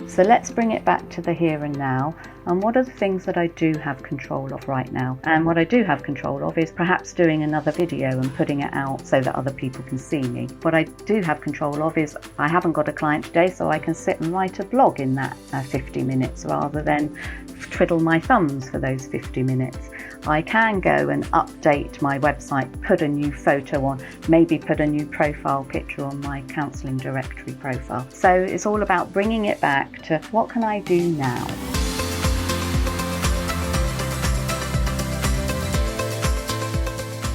So let's bring it back to the here and now. And what are the things that I do have control of right now? And what I do have control of is perhaps doing another video and putting it out so that other people can see me. What I do have control of is I haven't got a client today, so I can sit and write a blog in that 50 minutes rather than twiddle my thumbs for those 50 minutes. I can go and update my website, put a new photo on, maybe put a new profile picture on my counselling directory profile. So it's all about bringing it back to what can I do now?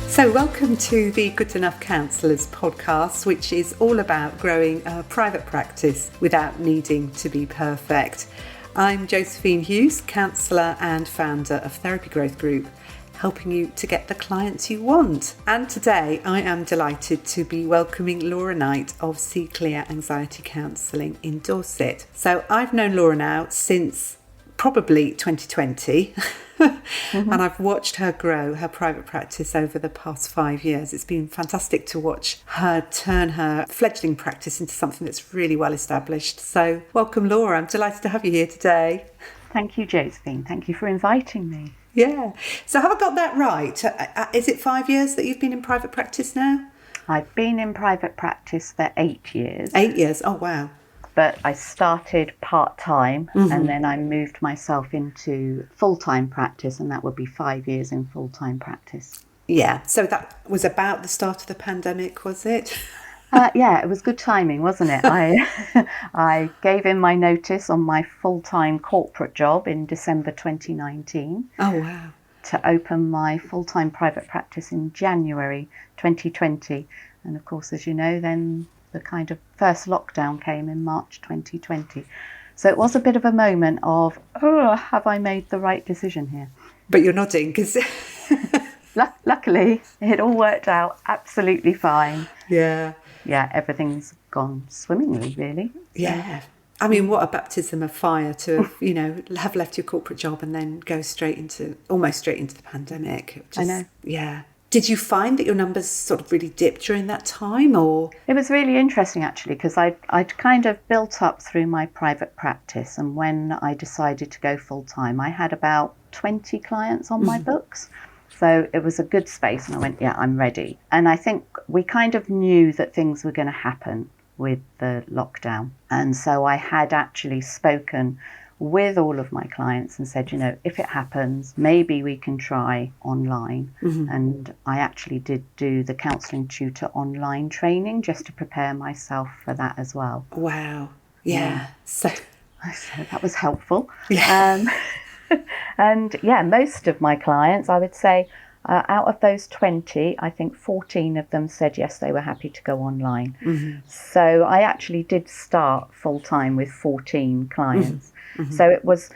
So welcome to the Good Enough Counsellors podcast, which is all about growing a private practice without needing to be perfect. I'm Josephine Hughes, counsellor and founder of Therapy Growth Group, helping you to get the clients you want. And today I am delighted to be welcoming Laura Knight of See Clear Anxiety Counselling in Dorset. So I've known Laura now since probably 2020. And I've watched her grow her private practice over the past 5 years. It's been fantastic to watch her turn her fledgling practice into something that's really well established. So welcome, Laura. I'm delighted to have you here today. Thank you, Josephine. Thank you for inviting me. Yeah. So have I got that right? Is it 5 years that you've been in private practice now? I've been in private practice for 8 years. 8 years. Oh, wow. But I started part-time and then I moved myself into full-time practice, and that would be 5 years in full-time practice. Yeah, so that was about the start of the pandemic, was it? Yeah, it was good timing, wasn't it? I gave in my notice on my full-time corporate job in December 2019. Oh, wow. To open my full-time private practice in January 2020. And of course, as you know, then the kind of first lockdown came in March 2020. So it was a bit of a moment of, oh, have I made the right decision here? But you're nodding because... Luckily, it all worked out absolutely fine. Yeah. Yeah, everything's gone swimmingly, really. Yeah. I mean, what a baptism of fire to have, have left your corporate job and then go almost straight into the pandemic. I know. Yeah. Did you find that your numbers sort of really dipped during that time, or? It was really interesting, actually, because I'd kind of built up through my private practice, and when I decided to go full-time, I had about 20 clients on my books. So it was a good space, and I went, yeah, I'm ready. And I think we kind of knew that things were going to happen with the lockdown. And so I had actually spoken with all of my clients and said, if it happens, maybe we can try online. And I actually did do the counselling tutor online training just to prepare myself for that as well. Wow. Yeah. So that was helpful. Yeah. And yeah, most of my clients, I would say, out of those 20, I think 14 of them said yes, they were happy to go online. So I actually did start full-time with 14 clients. So it was,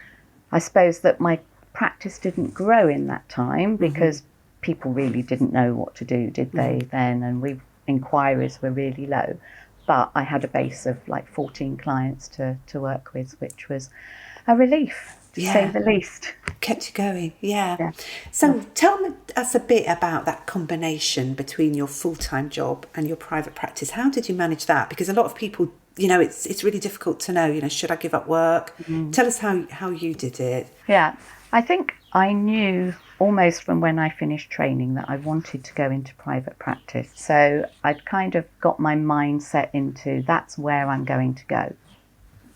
I suppose, that my practice didn't grow in that time because people really didn't know what to do, did they, then? And inquiries were really low. But I had a base of like 14 clients to work with, which was a relief, to say the least. Kept you going, yeah. So tell us a bit about that combination between your full-time job and your private practice. How did you manage that? Because a lot of people, it's really difficult to know, should I give up work? Tell us how you did it. Yeah, I think I knew almost from when I finished training that I wanted to go into private practice. So I'd kind of got my mind set into that's where I'm going to go.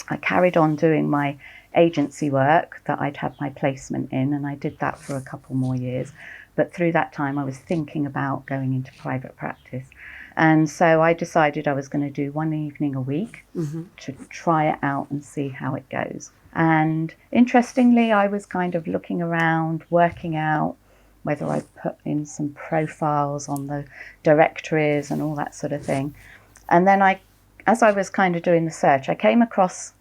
I carried on doing my agency work that I'd had my placement in, and I did that for a couple more years. But through that time, I was thinking about going into private practice. And so I decided I was going to do one evening a week to try it out and see how it goes. And interestingly, I was kind of looking around, working out whether I'd put in some profiles on the directories and all that sort of thing. And then as I was kind of doing the search, I came across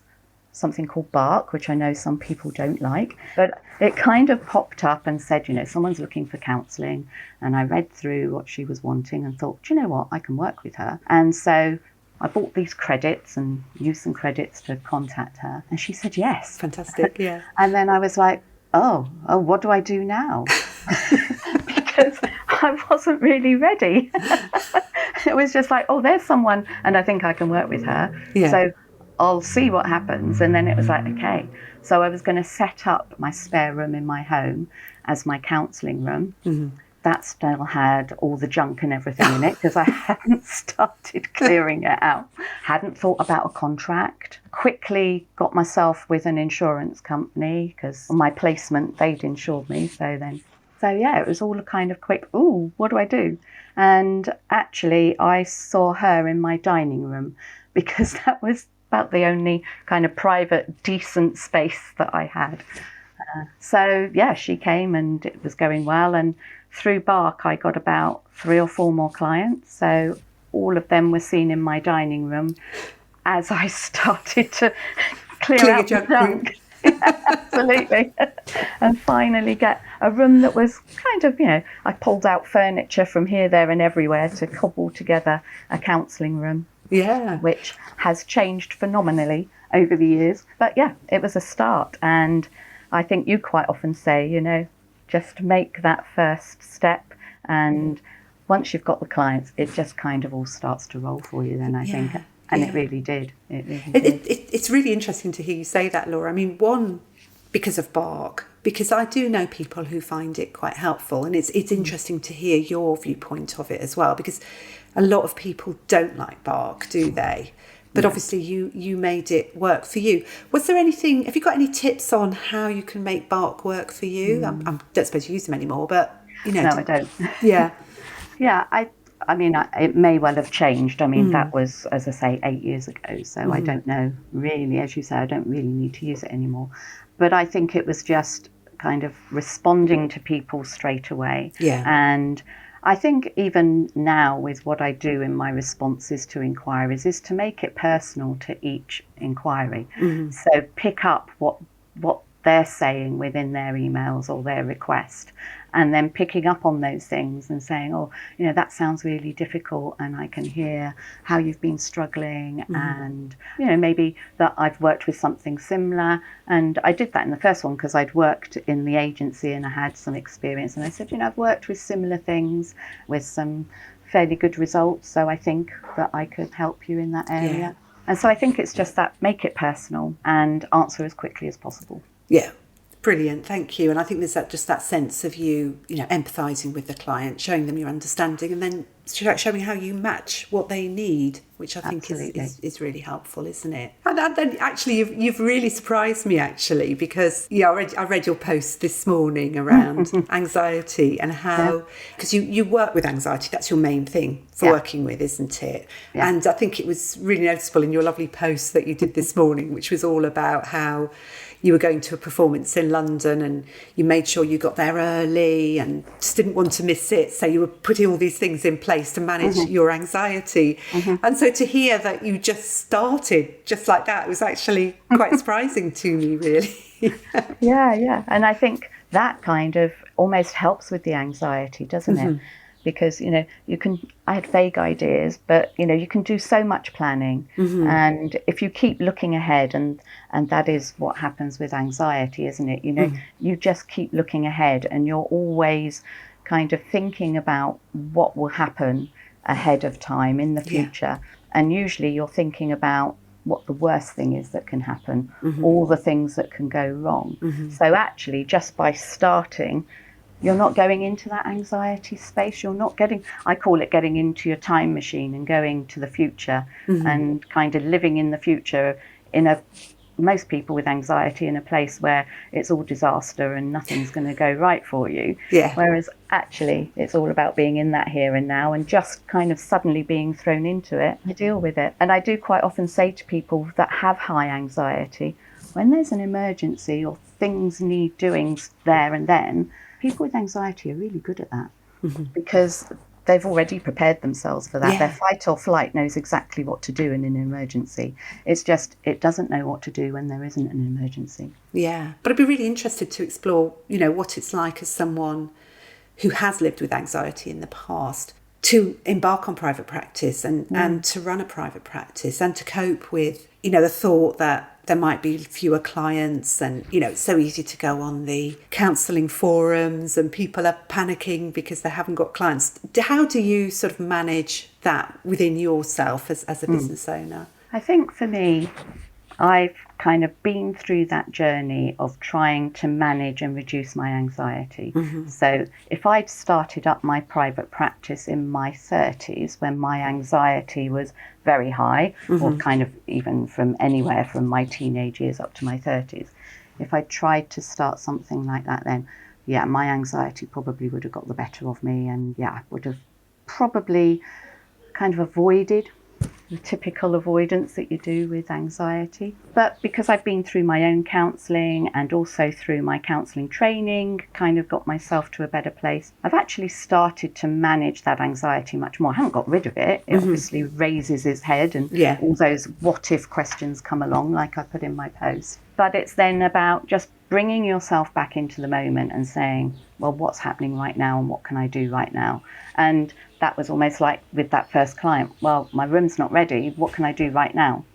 something called Bark, which I know some people don't like, but it kind of popped up and said, someone's looking for counselling. And I read through what she was wanting and thought, do you know what, I can work with her. And so I bought these credits and used some credits to contact her. And she said yes. Fantastic, yeah. And then I was like, oh, what do I do now? Because I wasn't really ready. It was just like, oh, there's someone and I think I can work with her. Yeah. So I'll see what happens. And then it was like, okay. So I was going to set up my spare room in my home as my counselling room. That still had all the junk and everything in it because I hadn't started clearing it out. Hadn't thought about a contract. Quickly got myself with an insurance company because on my placement they'd insured me. So yeah, it was all a kind of quick, ooh, what do I do? And actually I saw her in my dining room because that was about the only kind of private, decent space that I had. So yeah, she came and it was going well. And through Bark, I got about 3 or 4 more clients. So all of them were seen in my dining room as I started to clear out the junk. Absolutely. And finally get a room that was kind of, I pulled out furniture from here, there and everywhere to cobble together a counselling room. Yeah. Which has changed phenomenally over the years. But yeah, it was a start. And I think you quite often say, just make that first step. And once you've got the clients, it just kind of all starts to roll for you then, I think. And it really did. It's really interesting to hear you say that, Laura. I mean, one, because of Bark, because I do know people who find it quite helpful. And it's interesting to hear your viewpoint of it as well, because a lot of people don't like Bark, do they? But obviously you made it work for you. Was there anything, have you got any tips on how you can make Bark work for you? I don't suppose you use them anymore, but, No, I don't. Yeah. Yeah, I mean, it may well have changed. I mean, that was, as I say, 8 years ago. So I don't know really, as you say, I don't really need to use it anymore. But I think it was just kind of responding to people straight away. Yeah. And I think even now with what I do in my responses to inquiries is to make it personal to each inquiry. So pick up what they're saying within their emails or their request, and then picking up on those things and saying, oh, that sounds really difficult and I can hear how you've been struggling and, maybe that I've worked with something similar. And I did that in the first one because I'd worked in the agency and I had some experience. And I said, I've worked with similar things with some fairly good results. So I think that I could help you in that area. Yeah. And so I think it's just that, make it personal and answer as quickly as possible. Yeah. Brilliant, thank you. And I think there's that sense of you empathising with the client, showing them your understanding, and then showing how you match what they need, which I think is really helpful, isn't it? And then actually, you've really surprised me actually, because I read your post this morning around anxiety and how, because you work with anxiety, that's your main thing for working with, isn't it? Yeah. And I think it was really noticeable in your lovely post that you did this morning, which was all about how you were going to a performance in London and you made sure you got there early and just didn't want to miss it. So you were putting all these things in place to manage your anxiety. And so to hear that you just started just like that was actually quite surprising to me, really. Yeah. And I think that kind of almost helps with the anxiety, doesn't it? Because, I had vague ideas, but, you can do so much planning. And if you keep looking ahead, and that is what happens with anxiety, isn't it? You just keep looking ahead and you're always kind of thinking about what will happen ahead of time in the future. And usually you're thinking about what the worst thing is that can happen, all the things that can go wrong. So actually, just by starting, you're not going into that anxiety space. You're not I call it getting into your time machine and going to the future and kind of living in the future most people with anxiety in a place where it's all disaster and nothing's going to go right for you. Yeah. Whereas actually it's all about being in that here and now and just kind of suddenly being thrown into it to deal with it. And I do quite often say to people that have high anxiety, when there's an emergency or things need doing there and then, people with anxiety are really good at that because they've already prepared themselves for that. Their fight or flight knows exactly what to do in an emergency. It's just, it doesn't know what to do when there isn't an emergency. Yeah. But I'd be really interested to explore, what it's like as someone who has lived with anxiety in the past to embark on private practice and to run a private practice and to cope with, the thought that there might be fewer clients and, it's so easy to go on the counselling forums and people are panicking because they haven't got clients. How do you sort of manage that within yourself as a business owner? I think for me, I've kind of been through that journey of trying to manage and reduce my anxiety. So if I'd started up my private practice in my 30s when my anxiety was very high, or kind of even from anywhere from my teenage years up to my 30s, if I tried to start something like that then, yeah, my anxiety probably would have got the better of me, and yeah, would have probably kind of avoided the typical avoidance that you do with anxiety. But because I've been through my own counselling and also through my counselling training, kind of got myself to a better place, I've actually started to manage that anxiety much more. I haven't got rid of it. It obviously raises its head, and all those what if questions come along, like I put in my post. But it's then about just bringing yourself back into the moment and saying, well, what's happening right now and what can I do right now? And that was almost like with that first client. Well, my room's not ready. What can I do right now?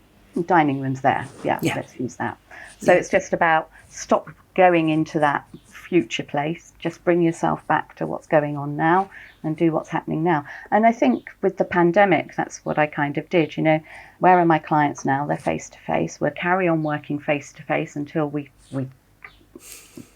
Dining room's there. Yeah. Let's use that. So it's just about stop going into that future place. Just bring yourself back to what's going on now and do what's happening now. And I think with the pandemic, that's what I kind of did. You know, where are my clients now? They're face to face. We'll carry on working face to face until we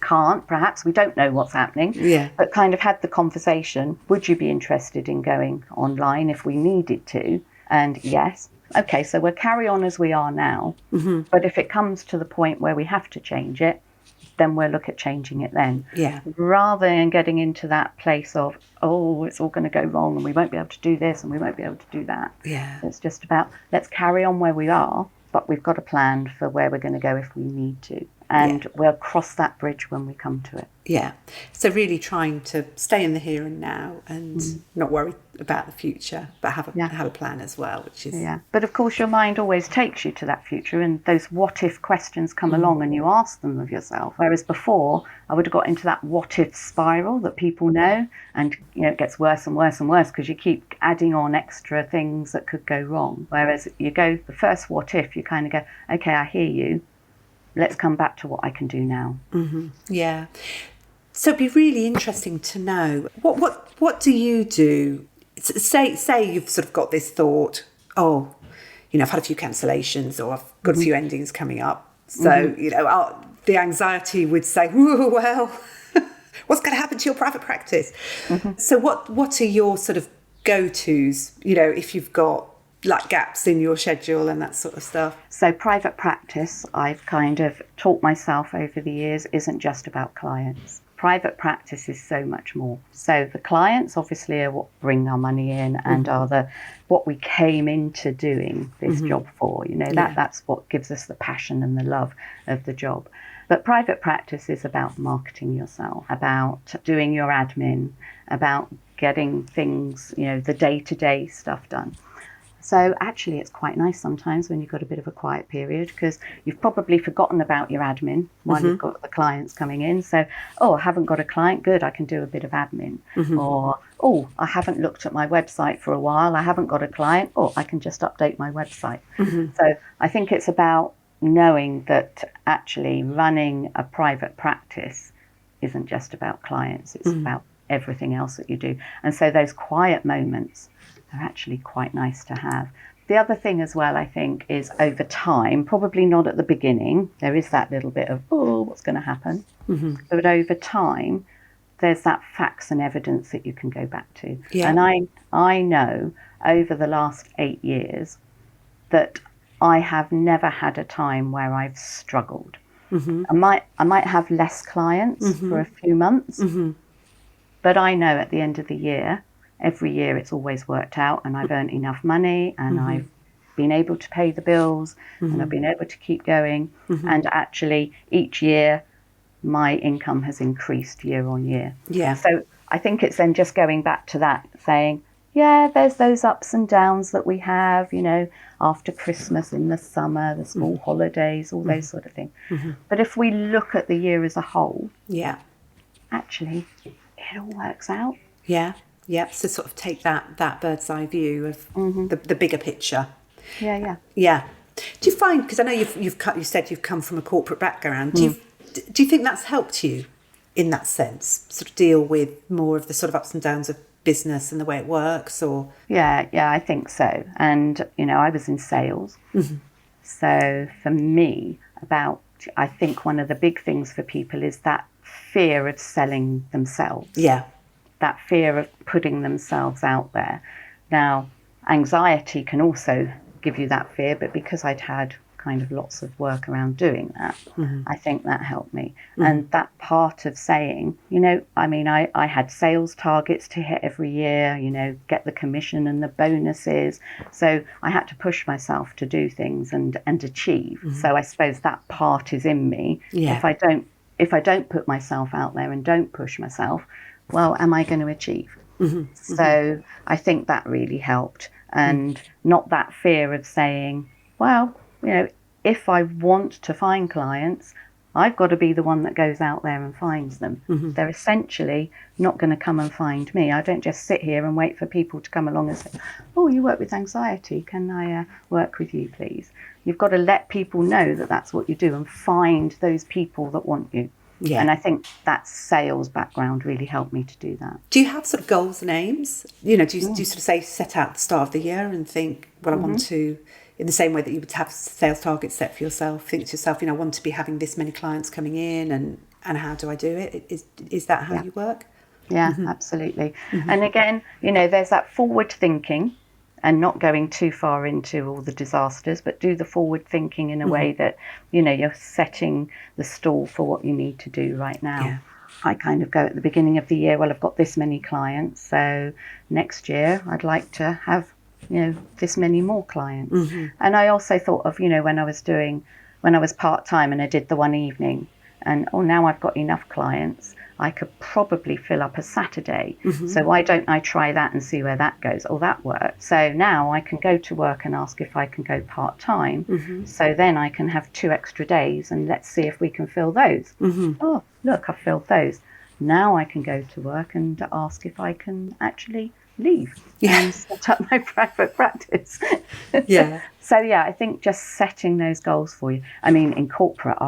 can't, perhaps we don't know what's happening, but kind of had the conversation, would you be interested in going online if we needed to? And yes. Okay, so we'll carry on as we are now, but if it comes to the point where we have to change it, then we'll look at changing it then, rather than getting into that place of, oh, it's all going to go wrong and we won't be able to do this and we won't be able to do that. It's just about, let's carry on where we are, but we've got a plan for where we're going to go if we need to. And we'll cross that bridge when we come to it. Yeah. So really trying to stay in the here and now and not worry about the future, but have a plan as well, which is... Yeah. But of course, your mind always takes you to that future, and those what if questions come along and you ask them of yourself. Whereas before, I would have got into that what if spiral that people know, and you know, it gets worse and worse and worse because you keep adding on extra things that could go wrong. Whereas you go, the first what if, you kind of go, okay, I hear you. Let's come back to what I can do now. Yeah. So it'd be really interesting to know, what do you do? Say you've sort of got this thought, oh, you know, I've had a few cancellations or I've got a few endings coming up. So, you know, the anxiety would say, well, what's going to happen to your private practice? So what are your sort of go-tos, you know, if you've got like gaps in your schedule and that sort of stuff? So private practice, I've kind of taught myself over the years, isn't just about clients. Private practice is so much more. So the clients obviously are what bring our money in and are what we came into doing this job for. You know, that's what gives us the passion and the love of the job. But private practice is about marketing yourself, about doing your admin, about getting things, you know, the day-to-day stuff done. So actually it's quite nice sometimes when you've got a bit of a quiet period, because you've probably forgotten about your admin while you've got the clients coming in. So, oh, I haven't got a client, good, I can do a bit of admin. Or, oh, I haven't looked at my website for a while, I haven't got a client, oh, I can just update my website. So I think it's about knowing that actually running a private practice isn't just about clients, it's about everything else that you do. And so those quiet moments are actually quite nice to have. The other thing as well, I think, is over time, probably not at the beginning, there is that little bit of, oh, what's going to happen? But over time, there's that facts and evidence that you can go back to. And I know over the last 8 years that I have never had a time where I've struggled. I might have less clients for a few months, but I know at the end of the year, every year it's always worked out and I've earned enough money and I've been able to pay the bills and I've been able to keep going. And actually each year my income has increased year on year. So I think it's then just going back to that, saying, yeah, there's those ups and downs that we have, you know, after Christmas, in the summer, the school holidays, all those sort of things. But if we look at the year as a whole, actually it all works out. So sort of take that bird's eye view of the bigger picture. Yeah. Do you find, because I know you said you've come from a corporate background, do you think that's helped you in that sense, sort of deal with more of the sort of ups and downs of business and the way it works? Or yeah, I think so. And you know, I was in sales, So for me, I think one of the big things for people is that fear of selling themselves. Yeah. That fear of putting themselves out there. Now, anxiety can also give you that fear, but because I'd had kind of lots of work around doing that, I think that helped me. And that part of saying, I had sales targets to hit every year, get the commission and the bonuses. So I had to push myself to do things and achieve. So I suppose that part is in me. Yeah. If I don't put myself out there and don't push myself, well, am I going to achieve? So I think that really helped. And not that fear of saying, well, if I want to find clients, I've got to be the one that goes out there and finds them. They're essentially not going to come and find me. I don't just sit here and wait for people to come along and say, oh, you work with anxiety. Can I work with you, please? You've got to let people know that that's what you do and find those people that want you. Yeah. And I think that sales background really helped me to do that. Do you have sort of goals and aims? Do you sort of say set out the start of the year and think, well, I want to, in the same way that you would have sales targets set for yourself, think to yourself, I want to be having this many clients coming in and how do I do it? Is that how you work? Yeah, absolutely. And again, there's that forward thinking and not going too far into all the disasters, but do the forward thinking in a way that, you're setting the stall for what you need to do right now. Yeah. I kind of go at the beginning of the year, well, I've got this many clients, so next year I'd like to have, this many more clients. And I also thought of, when I was part-time and I did the one evening, and now I've got enough clients, I could probably fill up a Saturday. So why don't I try that and see where that goes? Oh, that worked. So now I can go to work and ask if I can go part-time. So then I can have 2 extra days and let's see if we can fill those. Oh, look, I've filled those. Now I can go to work and ask if I can actually leave and set up my private practice. So I think just setting those goals for you. I mean, in corporate,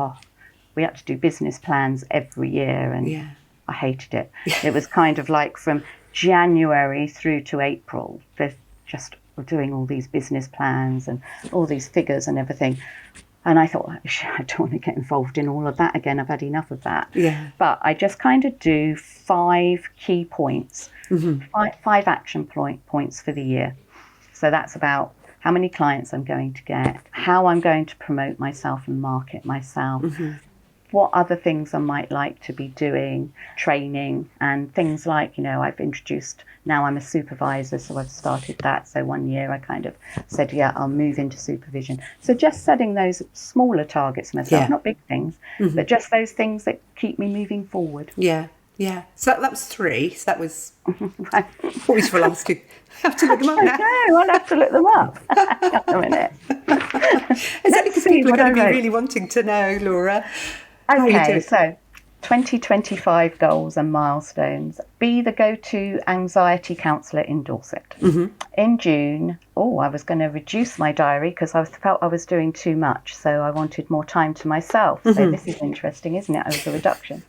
we had to do business plans every year and I hated it. It was kind of like from January through to April, they're just doing all these business plans and all these figures and everything. And I thought, I don't want to get involved in all of that again. I've had enough of that. But I just kind of do 5 key points, 5 action points for the year. So that's about how many clients I'm going to get, how I'm going to promote myself and market myself, what other things I might like to be doing, training, and things like, I've introduced, now I'm a supervisor, so I've started that. So one year I kind of said, I'll move into supervision. So just setting those smaller targets myself, not big things, but just those things that keep me moving forward. Yeah. So that was 3. So that was, always will ask you, I have to look them up now. No, I'll have to look them up. Hang on a minute. Exactly, because people are going to be really wanting to know, Laura. Okay, so 2025 goals and milestones. Be the go-to anxiety counsellor in Dorset. In June, I was going to reduce my diary because I felt I was doing too much. So I wanted more time to myself. So this is interesting, isn't it? It was a reduction.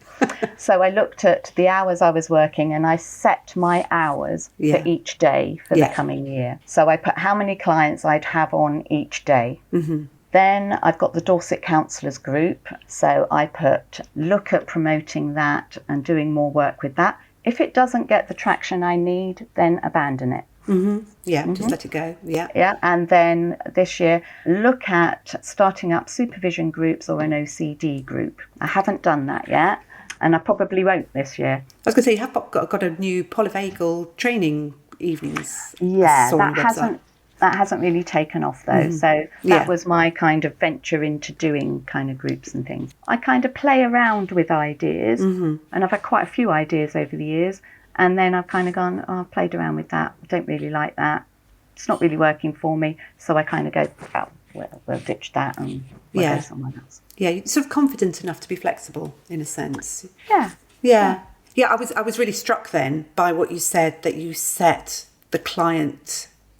So I looked at the hours I was working and I set my hours for each day for the coming year. So I put how many clients I'd have on each day. Then I've got the Dorset Counsellors group. So I look at promoting that and doing more work with that. If it doesn't get the traction I need, then abandon it. Just let it go. And then this year, look at starting up supervision groups or an OCD group. I haven't done that yet, and I probably won't this year. I was going to say, you have got a new polyvagal training evenings. That hasn't really taken off though. So that was my kind of venture into doing kind of groups and things. I kind of play around with ideas and I've had quite a few ideas over the years. And then I've kind of gone, I've played around with that. I don't really like that. It's not really working for me. So I kind of go, we'll ditch that and we'll go somewhere else. Yeah, you're sort of confident enough to be flexible in a sense. Yeah. I was really struck then by what you said, that you set the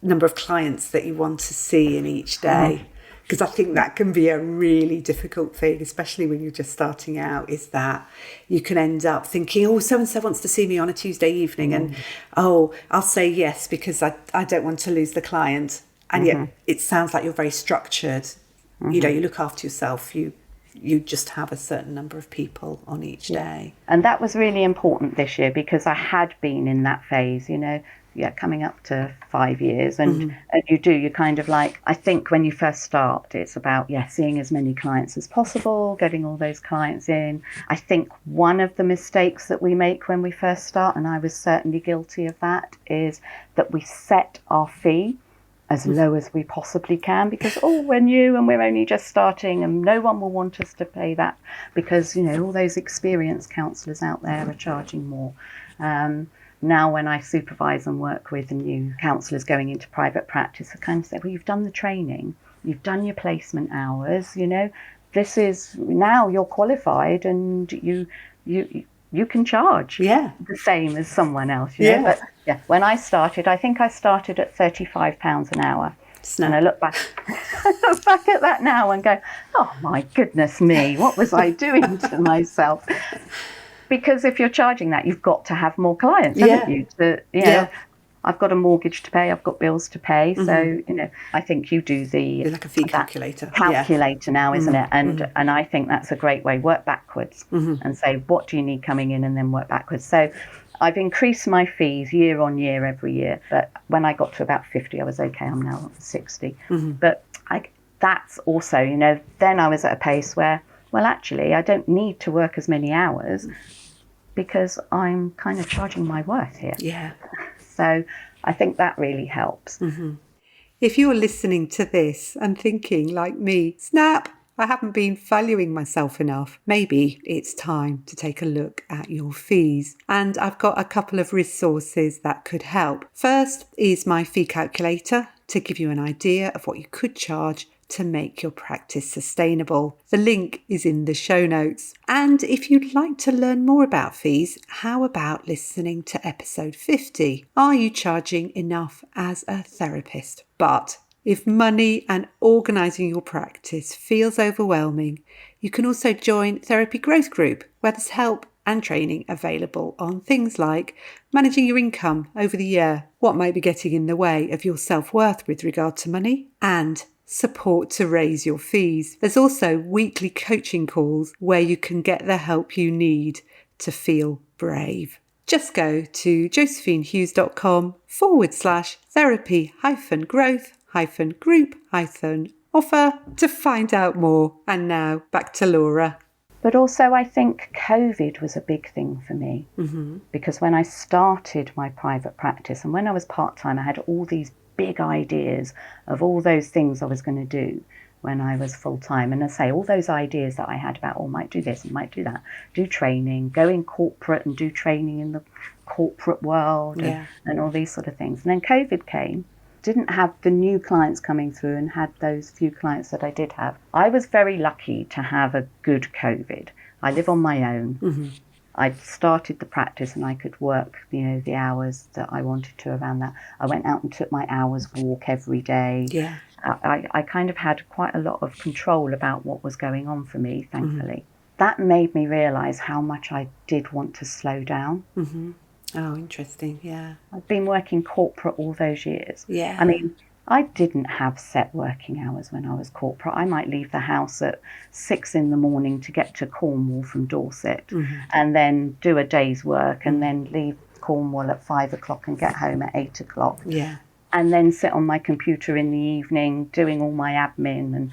number of clients that you want to see in each day. Because I think that can be a really difficult thing, especially when you're just starting out, is that you can end up thinking, so-and-so wants to see me on a Tuesday evening and, I'll say yes because I don't want to lose the client. And yet it sounds like you're very structured you know, you look after yourself, you just have a certain number of people on each day. And that was really important this year because I had been in that phase, you know, coming up to 5 years. And you kind of like, I think when you first start, it's about, seeing as many clients as possible, getting all those clients in. I think one of the mistakes that we make when we first start, and I was certainly guilty of that, is that we set our fee as low as we possibly can because, we're new and we're only just starting and no one will want us to pay that because, you know, all those experienced counsellors out there are charging more. Now when I supervise and work with new counsellors going into private practice, I kind of say, well, you've done the training, you've done your placement hours, you know, this is, now you're qualified and you can charge the same as someone else, you know. But when I started, I think I started at £35 an hour. Snap. And I look back at that now and go, oh my goodness me, what was I doing to myself? Because if you're charging that, you've got to have more clients, haven't you? You know, I've got a mortgage to pay, I've got bills to pay. So, you know, I think you do You're like a fee calculator now, isn't it? And I think that's a great way. Work backwards and say, what do you need coming in, and then work backwards. So I've increased my fees year on year, every year. But when I got to about 50, I was okay. I'm now at 60. But that's also, you know, then I was at a pace where, well, actually, I don't need to work as many hours because I'm kind of charging my worth here. So I think that really helps. If you're listening to this and thinking like me, snap, I haven't been valuing myself enough, maybe it's time to take a look at your fees. And I've got a couple of resources that could help. First is my fee calculator to give you an idea of what you could charge to make your practice sustainable. The link is in the show notes. And if you'd like to learn more about fees, how about listening to episode 50? Are you charging enough as a therapist? But if money and organising your practice feels overwhelming, you can also join Therapy Growth Group, where there's help and training available on things like managing your income over the year, what might be getting in the way of your self-worth with regard to money, and support to raise your fees. There's also weekly coaching calls where you can get the help you need to feel brave. Just go to josephineHughes.com/therapy-growth-group-offer to find out more. And now back to Laura. But also I think COVID was a big thing for me because when I started my private practice and when I was part-time, I had all these big ideas of all those things I was going to do when I was full-time. And I say all those ideas that I had about, might do this and might do that, do training, go in corporate and do training in the corporate world and all these sort of things. And then COVID came, didn't have the new clients coming through and had those few clients that I did have. I was very lucky to have a good COVID. I live on my own. I started the practice and I could work, you know, the hours that I wanted to around that. I went out and took my hours walk every day. I kind of had quite a lot of control about what was going on for me, thankfully. That made me realise how much I did want to slow down. Oh, interesting. I've been working corporate all those years. I mean, I didn't have set working hours when I was corporate. I might leave the house at 6 a.m. to get to Cornwall from Dorset and then do a day's work and then leave Cornwall at 5 o'clock and get home at 8 o'clock. And then sit on my computer in the evening doing all my admin and,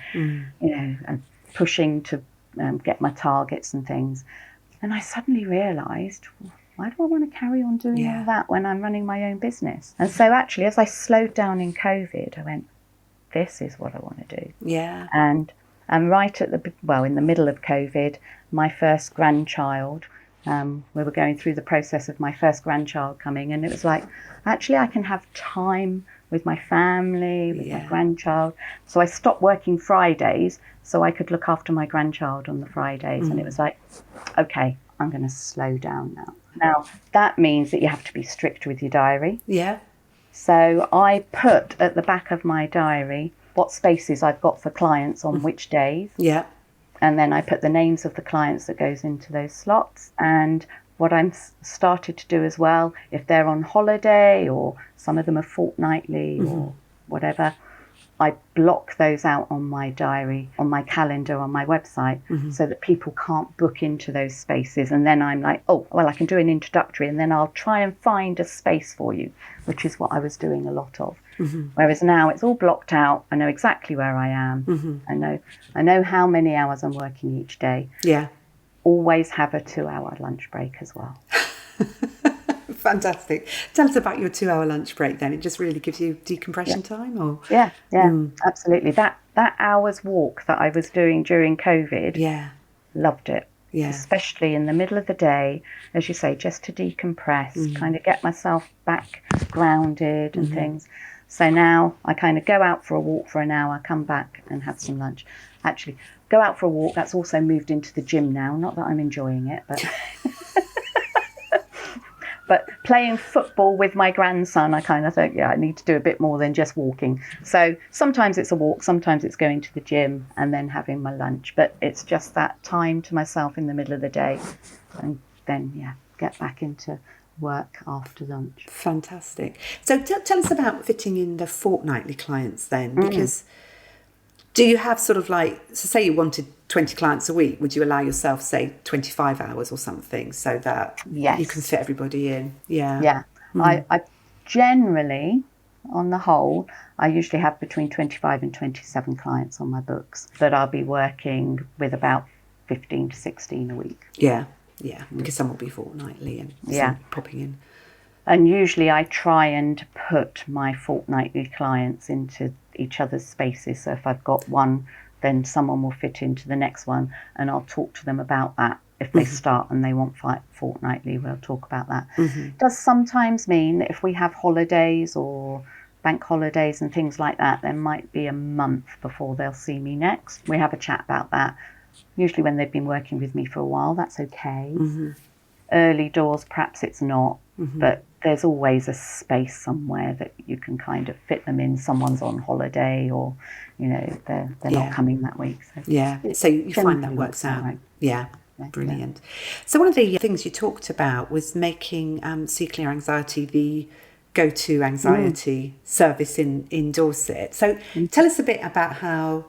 you know, and pushing to get my targets and things. And I suddenly realised, why do I want to carry on doing all that when I'm running my own business? And so actually, as I slowed down in COVID, I went, this is what I want to do. And right at in the middle of COVID, my first grandchild, we were going through the process of my first grandchild coming, and it was like, actually, I can have time with my family, with my grandchild. So I stopped working Fridays so I could look after my grandchild on the Fridays. And it was like, okay, I'm going to slow down now. Now, that means that you have to be strict with your diary. So I put at the back of my diary what spaces I've got for clients on which days. And then I put the names of the clients that goes into those slots. And what I'm started to do as well, if they're on holiday or some of them are fortnightly or whatever, I block those out on my diary, on my calendar, on my website, so that people can't book into those spaces. And then I'm like, oh, well, I can do an introductory, and then I'll try and find a space for you, which is what I was doing a lot of. Whereas now it's all blocked out. I know exactly where I am. I know how many hours I'm working each day. Yeah. Always have a 2-hour lunch break as well. Fantastic. Tell us about your 2-hour lunch break then. It just really gives you decompression time, or? Yeah, absolutely. That hour's walk that I was doing during COVID, loved it. Yeah. Especially in the middle of the day, as you say, just to decompress, kind of get myself back grounded and things. So now I kind of go out for a walk for an hour, come back and have some lunch. Actually, go out for a walk, that's also moved into the gym now. Not that I'm enjoying it, but but playing football with my grandson, I kind of think, I need to do a bit more than just walking. So sometimes it's a walk, sometimes it's going to the gym and then having my lunch. But it's just that time to myself in the middle of the day, and then, get back into work after lunch. Fantastic. So tell us about fitting in the fortnightly clients then, because do you have sort of like, so say you wanted 20 clients a week, would you allow yourself, say, 25 hours or something, so that you can fit everybody in? Yeah. I generally, on the whole, I usually have between 25 and 27 clients on my books, but I'll be working with about 15 to 16 a week. Yeah, because some will be fortnightly and some popping in. And usually I try and put my fortnightly clients into each other's spaces. So if I've got one, then someone will fit into the next one, and I'll talk to them about that. If they start and they want fortnightly, we'll talk about that. It does sometimes mean that if we have holidays or bank holidays and things like that, there might be a month before they'll see me next. We have a chat about that. Usually when they've been working with me for a while, that's okay. Early doors, perhaps it's not, but there's always a space somewhere that you can kind of fit them in. Someone's on holiday, or they're not coming that week. So you find that works out. Right. Yeah. Brilliant. So one of the things you talked about was making See Clear Anxiety the go-to anxiety service in Dorset. So tell us a bit about how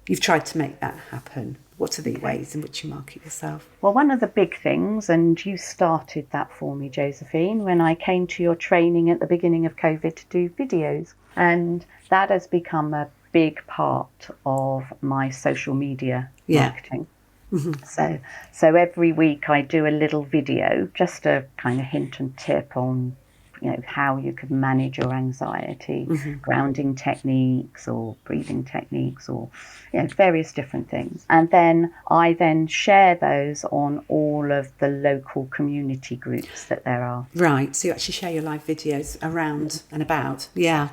you've tried to make that happen. What are the ways in which you market yourself? Well, one of the big things, and you started that for me, Josephine, when I came to your training at the beginning of COVID to do videos. And that has become a big part of my social media marketing. So every week I do a little video, just a kind of hint and tip on how you could manage your anxiety, grounding techniques or breathing techniques, or various different things. And then I share those on all of the local community groups that there are. Right, so you actually share your live videos around and about. Yeah.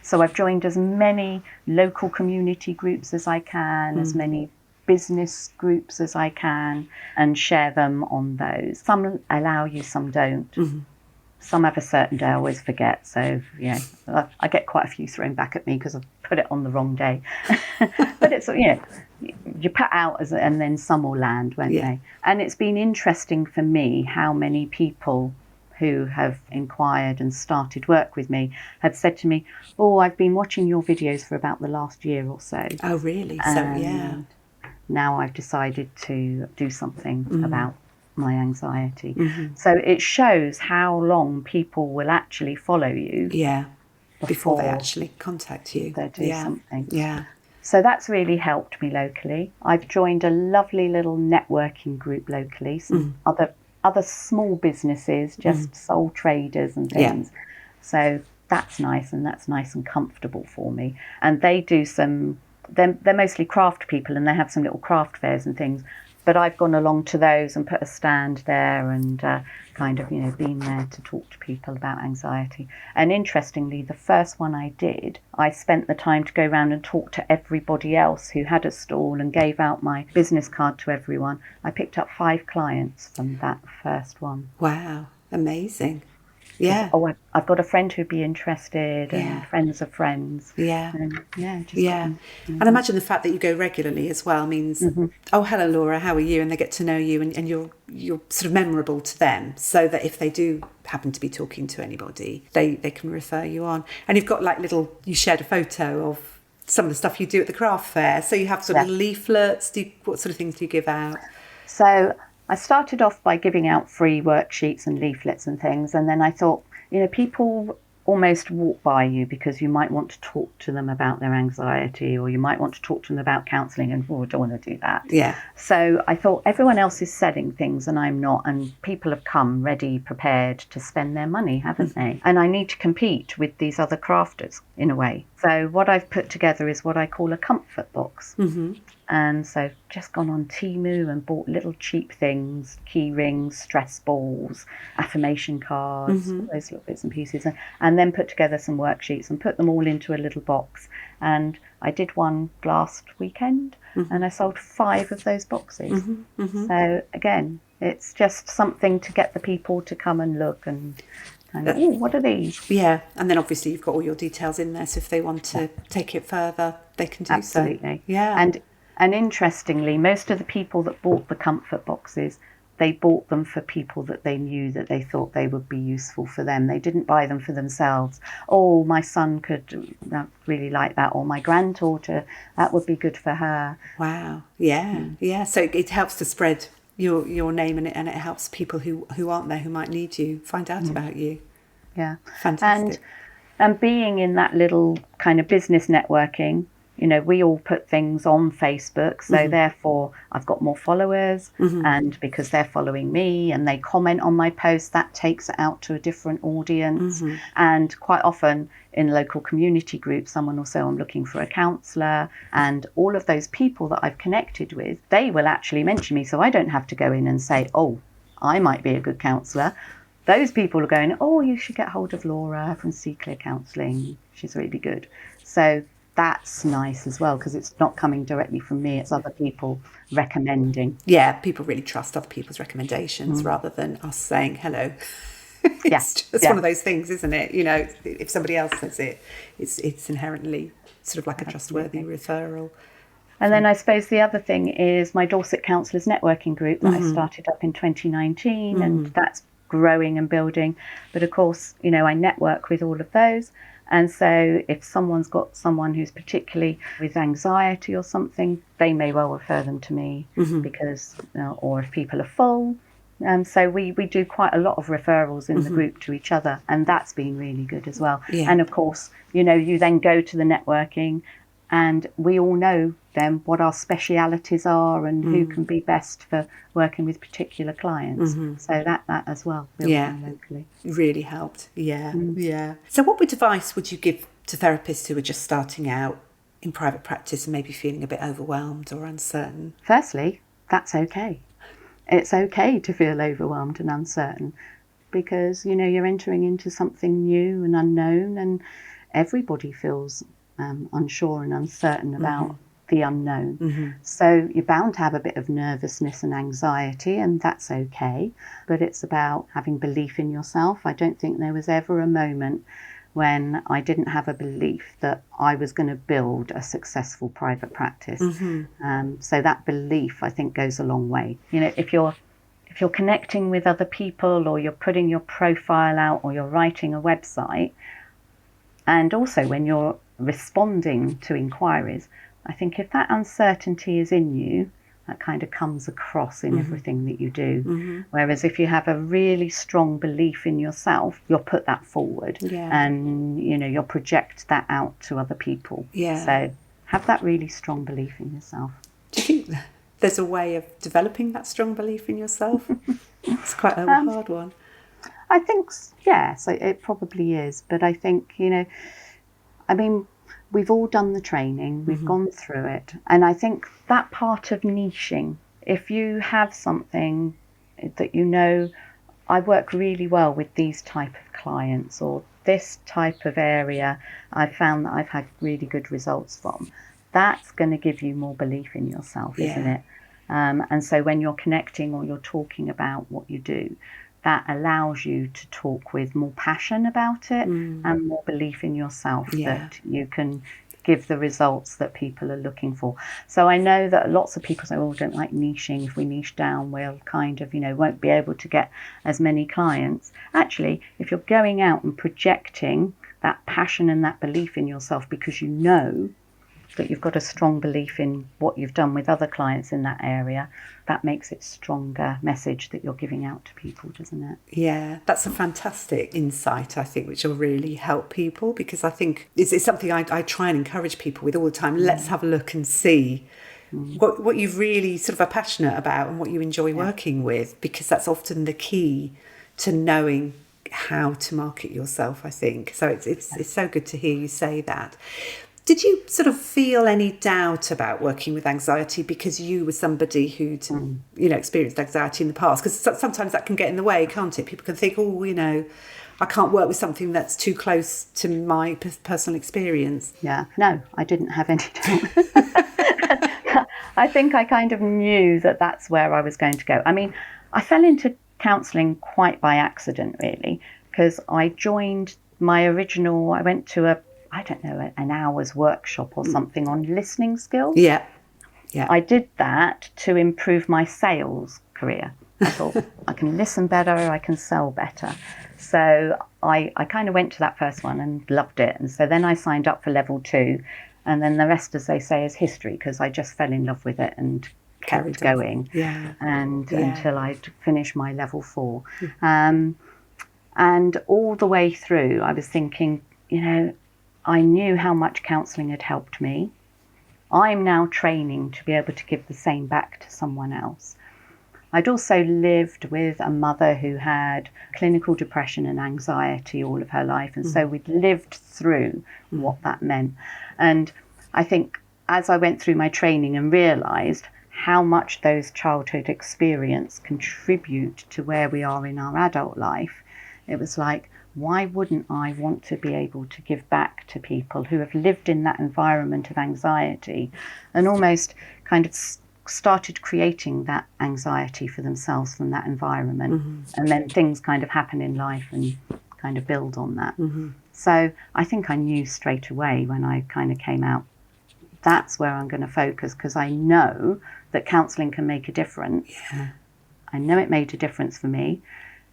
So I've joined as many local community groups as I can, as many business groups as I can, and share them on those. Some allow you, some don't. Some have a certain day, I always forget. So, I get quite a few thrown back at me because I've put it on the wrong day. But it's, you put out and then some will land, won't they? And it's been interesting for me how many people who have inquired and started work with me have said to me, oh, I've been watching your videos for about the last year or so. Oh, really? And now I've decided to do something about my anxiety. So it shows how long people will actually follow you before they actually contact you. They do something. So that's really helped me locally. I've joined a lovely little networking group locally, some other small businesses, just sole traders and things. So that's nice, and that's nice and comfortable for me. And they do they're mostly craft people, and they have some little craft fairs and things. But I've gone along to those and put a stand there and kind of, been there to talk to people about anxiety. And interestingly, the first one I did, I spent the time to go around and talk to everybody else who had a stall and gave out my business card to everyone. I picked up 5 clients from that first one. Wow, amazing. Yeah. Oh, I've got a friend who'd be interested, and friends of friends. And imagine the fact that you go regularly as well means, oh, hello, Laura, how are you? And they get to know you, and you're sort of memorable to them, so that if they do happen to be talking to anybody, they can refer you on. And you've got like you shared a photo of some of the stuff you do at the craft fair. So you have sort of leaflets. What sort of things do you give out? So I started off by giving out free worksheets and leaflets and things. And then I thought, people almost walk by you because you might want to talk to them about their anxiety, or you might want to talk to them about counselling, and I don't want to do that. Yeah. So I thought everyone else is selling things and I'm not, and people have come ready, prepared to spend their money, haven't they? And I need to compete with these other crafters in a way. So what I've put together is what I call a comfort box. And so I've just gone on Temu and bought little cheap things, key rings, stress balls, affirmation cards, all those little bits and pieces, and then put together some worksheets and put them all into a little box. And I did one last weekend and I sold 5 of those boxes. So again, it's just something to get the people to come and look and kind of, what are these? Yeah, and then obviously you've got all your details in there, so if they want to take it further, they can do Absolutely. so. Yeah. And interestingly, most of the people that bought the comfort boxes, they bought them for people that they knew that they thought they would be useful for them. They didn't buy them for themselves. Oh, my son could really like that, or my granddaughter, that would be good for her. Wow. Yeah. Yeah. So it helps to spread your name, and it helps people who aren't there, who might need you, find out about you. Yeah. Fantastic. And being in that little kind of business networking, we all put things on Facebook, so therefore I've got more followers, and because they're following me and they comment on my posts, that takes it out to a different audience. And quite often in local community groups, someone will say, I'm looking for a counsellor, and all of those people that I've connected with, they will actually mention me, so I don't have to go in and say, oh, I might be a good counsellor. Those people are going, oh, you should get hold of Laura from See Clear Counselling, she's really good. So that's nice as well, because it's not coming directly from me, it's other people recommending. Yeah, people really trust other people's recommendations rather than us saying hello. It's just one of those things, isn't it? If somebody else says it, it's inherently sort of like a trustworthy referral. And then I suppose the other thing is my Dorset Counsellors Networking Group that I started up in 2019, and that's growing and building. But of course, I network with all of those. And so if someone's got someone who's particularly with anxiety or something, they may well refer them to me because, or if people are full. So we do quite a lot of referrals in the group to each other, and that's been really good as well. Yeah. And of course, you then go to the networking and we all know then what our specialities are and who can be best for working with particular clients. So that as well, locally. Really helped. Yeah. So what advice would you give to therapists who are just starting out in private practice and maybe feeling a bit overwhelmed or uncertain? Firstly, that's okay. It's okay to feel overwhelmed and uncertain, because you're entering into something new and unknown, and everybody feels unsure and uncertain about the unknown. So you're bound to have a bit of nervousness and anxiety, and that's okay. But it's about having belief in yourself. I don't think there was ever a moment when I didn't have a belief that I was going to build a successful private practice. So that belief, I think, goes a long way. If you're connecting with other people, or you're putting your profile out, or you're writing a website, and also when you're responding to inquiries, I think if that uncertainty is in you, that kind of comes across in everything that you do. Whereas if you have a really strong belief in yourself, you'll put that forward, and you'll project that out to other people. So have that really strong belief in yourself. Do you think there's a way of developing that strong belief in yourself? It's quite a hard one. I think, yes, it probably is. But I think, we've all done the training, we've gone through it. And I think that part of niching, if you have something that I work really well with these type of clients, or this type of area, I've found that I've had really good results from, that's going to give you more belief in yourself, isn't it? And so when you're connecting or you're talking about what you do, that allows you to talk with more passion about it and more belief in yourself, that you can give the results that people are looking for. So I know that lots of people say, oh, we don't like niching. If we niche down, we'll kind of, won't be able to get as many clients. Actually, if you're going out and projecting that passion and that belief in yourself because you know that you've got a strong belief in what you've done with other clients in that area, that makes it stronger message that you're giving out to people, doesn't it? Yeah, that's a fantastic insight, I think, which will really help people, because I think it's something I try and encourage people with all the time. Let's have a look and see what you really sort of are passionate about and what you enjoy working with, because that's often the key to knowing how to market yourself, I think. So it's so good to hear you say that. Did you sort of feel any doubt about working with anxiety because you were somebody who'd, experienced anxiety in the past? Because sometimes that can get in the way, can't it? People can think, I can't work with something that's too close to my personal experience. Yeah, no, I didn't have any doubt. I think I kind of knew that that's where I was going to go. I mean, I fell into counselling quite by accident, really, because I went to an hour's workshop or something on listening skills. Yeah. I did that to improve my sales career. I thought, I can listen better, I can sell better. So I kind of went to that first one and loved it. And so then I signed up for level 2. And then the rest, as they say, is history, because I just fell in love with it and kept going. Yeah. Until I'd finished my level 4. And all the way through, I was thinking, I knew how much counselling had helped me. I'm now training to be able to give the same back to someone else. I'd also lived with a mother who had clinical depression and anxiety all of her life. And so we'd lived through what that meant. And I think as I went through my training and realised how much those childhood experience contribute to where we are in our adult life, it was like, why wouldn't I want to be able to give back to people who have lived in that environment of anxiety and almost kind of started creating that anxiety for themselves from that environment, and then things kind of happen in life and kind of build on that. So I think I knew straight away when I kind of came out, that's where I'm going to focus, because I know that counselling can make a difference. I know it made a difference for me.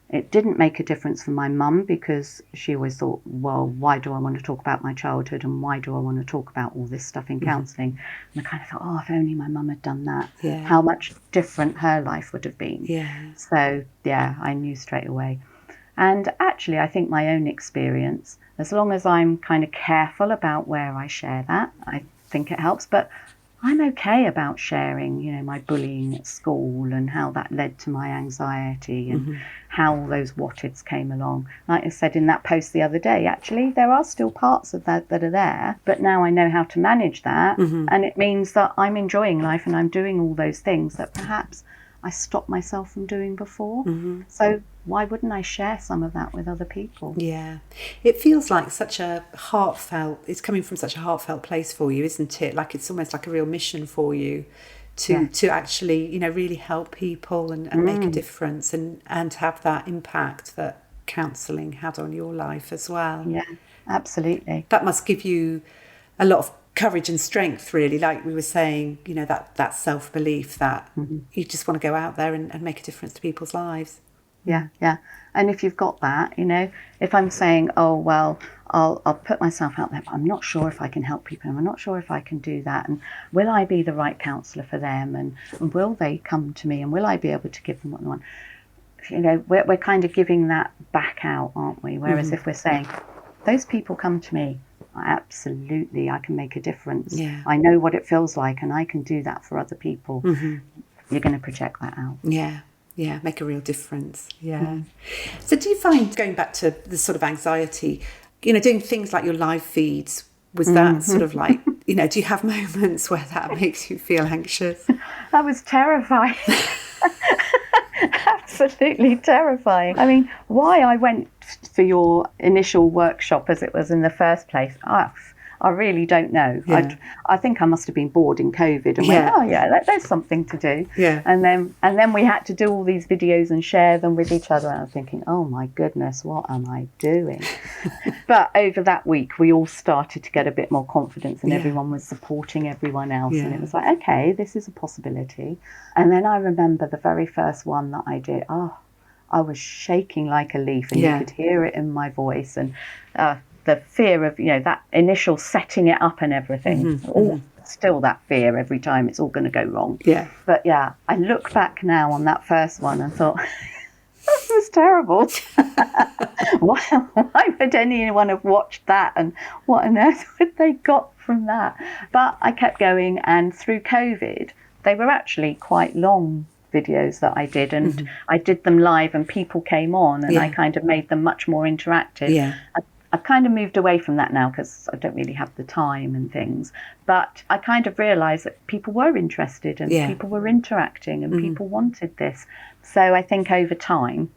It didn't make a difference for my mum, because she always thought, well, why do I want to talk about my childhood and why do I want to talk about all this stuff in counselling? And I kind of thought, oh, if only my mum had done that, how much different her life would have been. So, I knew straight away. And actually, I think my own experience, as long as I'm kind of careful about where I share that, I think it helps. But I'm okay about sharing, my bullying at school and how that led to my anxiety and how all those what-ifs came along. Like I said in that post the other day, actually, there are still parts of that are there, but now I know how to manage that. And it means that I'm enjoying life and I'm doing all those things that perhaps I stopped myself from doing before. So why wouldn't I share some of that with other people? Yeah. It feels like it's coming from such a heartfelt place for you, isn't it? Like it's almost like a real mission for you to actually, really help people and make a difference and have that impact that counselling had on your life as well. Yeah, absolutely. That must give you a lot of courage and strength, really, like we were saying, that self-belief that you just want to go out there and make a difference to people's lives. Yeah. And if you've got that, if I'm saying, oh, well, I'll put myself out there, but I'm not sure if I can help people, and I'm not sure if I can do that, and will I be the right counsellor for them, and will they come to me, and will I be able to give them what they want? We're kind of giving that back out, aren't we? Whereas if we're saying, those people come to me, absolutely, I can make a difference. I know what it feels like, and I can do that for other people. You're going to project that out. Yeah, make a real difference. So do you find, going back to the sort of anxiety, doing things like your live feeds, was that sort of like, do you have moments where that makes you feel anxious? That was terrifying. Absolutely terrifying. I mean, why I went for your initial workshop as it was in the first place, I I really don't know. Yeah. I think I must have been bored in COVID and went, Yeah. oh yeah, there's something to do. Yeah. And then we had to do all these videos and share them with each other. And I'm thinking, oh my goodness, what am I doing? But over that week, we all started to get a bit more confidence, and Yeah. everyone was supporting everyone else. Yeah. And it was like, okay, this is a possibility. And then I remember the very first one that I did. Oh, I was shaking like a leaf, and Yeah. you could hear it in my voice. And the fear of, that initial setting it up and everything, still that fear every time it's all going to go wrong. Yeah. But yeah, I look back now on that first one and thought, that was terrible. Why would anyone have watched that, and what on earth would they got from that? But I kept going, and through COVID, they were actually quite long videos that I did, and I did them live and people came on, and I kind of made them much more interactive. Yeah. I've kind of moved away from that now because I don't really have the time and things, but I kind of realised that people were interested, and people were interacting, and people wanted this. So I think over time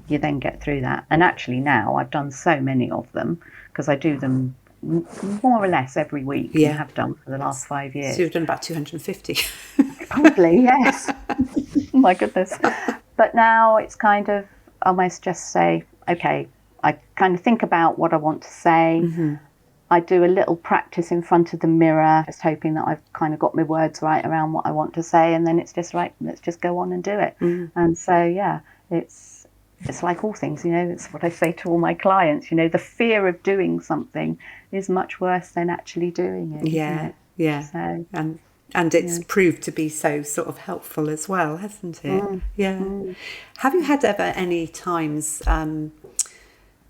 you then get through that, and actually now I've done so many of them because I do them more or less every week, and have done for the last 5 years. So you've done about 250. Probably, yes. My goodness. But now it's kind of almost just say, okay, I kind of think about what I want to say. I do a little practice in front of the mirror, just hoping that I've kind of got my words right around what I want to say, and then it's just right, let's just go on and do it. And so, yeah, it's like all things, it's what I say to all my clients, the fear of doing something is much worse than actually doing it. Yeah, yeah. So, and it's proved to be so sort of helpful as well, hasn't it? Have you had ever any times